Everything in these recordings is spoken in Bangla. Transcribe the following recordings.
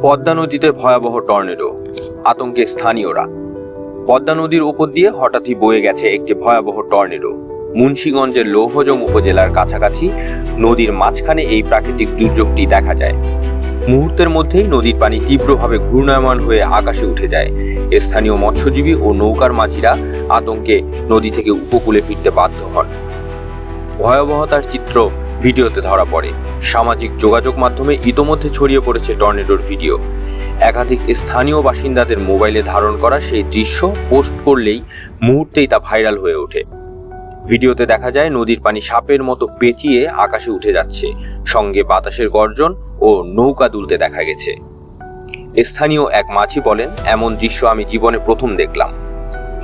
পদ্মা নদীতে ভয়াবহ টর্নেডো, আতঙ্কে স্থানীয়রা। পদ্মা নদীর উপর দিয়ে হঠাৎই বয়ে গেছে একটি ভয়াবহ টর্নেডো। মুন্সিগঞ্জের লৌহজং উপজেলার কাছাকাছি নদীর মাঝখানে এই প্রাকৃতিক দুর্যোগটি দেখা যায়। মুহূর্তের মধ্যেই নদীর পানি তীব্রভাবে ঘূর্ণায়মান হয়ে আকাশে উঠে যায়। স্থানীয় মৎস্যজীবী ও নৌকার মাঝিরা আতঙ্কে নদী থেকে উপকূলে ফিরতে বাধ্য হন। ভয়াবহতার চিত্র ভিডিওতে ধরা পড়ে। সামাজিক যোগাযোগ মাধ্যমে ইতোমধ্যে ছড়িয়ে পড়েছে টর্নেডোর ভিডিও। একাধিক স্থানীয় বাসিন্দাদের মোবাইলে ধারণ করা সেই দৃশ্য পোস্ট করলেই মুহূর্তেই তা ভাইরাল হয়ে ওঠে। ভিডিওতে দেখা যায় নদীর পানি সাপের মতো পেঁচিয়ে আকাশে উঠে যাচ্ছে, সঙ্গে বাতাসের গর্জন ও নৌকা দুলতে দেখা গেছে। স্থানীয় এক মাঝি বলেন, এমন দৃশ্য আমি জীবনে প্রথম দেখলাম।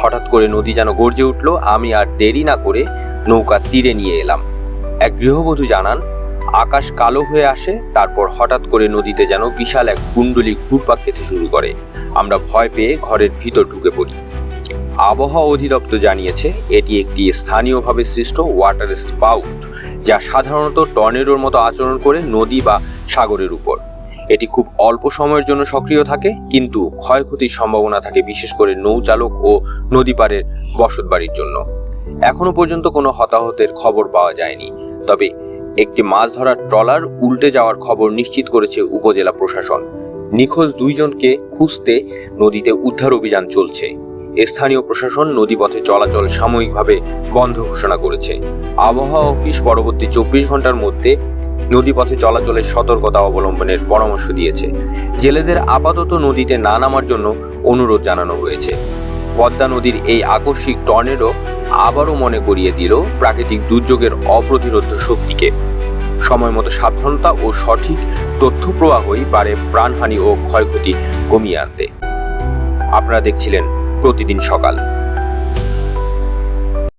হঠাৎ করে নদী যেন গর্জে উঠল। আমি আর দেরি না করে নৌকা তীরে নিয়ে এলাম। এক গৃহবধূ জানান, আকাশ কালো হয়ে আসে, তারপর হঠাৎ করে নদীতে যেন বিশাল এক কুণ্ডলী ঘুরপাক খেতে শুরু করে। আমরা ভয় পেয়ে ঘরের ভিতর ঢুকে পড়ি। আবহাওয়া অধিদপ্তর জানিয়েছে এটি একটি স্থানীয়ভাবে সৃষ্ট ওয়াটার স্পাউট, যা সাধারণত টর্নেডোর মতো আচরণ করে নদী বা সাগরের উপর। এটি খুব অল্প সময়ের জন্য সক্রিয় থাকে, কিন্তু ক্ষয়ক্ষতির সম্ভাবনা থাকে বিশেষ করে নৌচালক ও নদীপাড়ের বসতবাড়ির জন্য। এখনো পর্যন্ত কোনো হতাহতের খবর পাওয়া যায়নি, তবে একটি মাছ ধরার ট্রলার উল্টে যাওয়ার খবর নিশ্চিত করেছে উপজেলা প্রশাসন। নিখোঁজ 2 জনকে খুঁজতে নদীতে উদ্ধার অভিযান চলছে। স্থানীয় প্রশাসন নদীপথে চলাচল সাময়িকভাবে বন্ধ ঘোষণা করেছে। আবহাওয়া অফিস পরবর্তী 24 ঘন্টার মধ্যে নদীপথে চলাচলের সতর্কতা অবলম্বনের পরামর্শ দিয়েছে। জেলেদের আপাতত নদীতে না নামার জন্য অনুরোধ জানানো হয়েছে। পদ্মা নদীর এই আকস্মিক টর্নেডো আবারও মনে করিয়ে দিল প্রাকৃতিক দুর্যোগের অপ্রতিরোধ্য শক্তিকে। সময়মতো সাবধানতা ও সঠিক তথ্য প্রবাহই পারে প্রাণহানি ও ক্ষয়ক্ষতি কমিয়ে আনতে। আপনারা দেখছিলেন প্রতিদিন সকাল।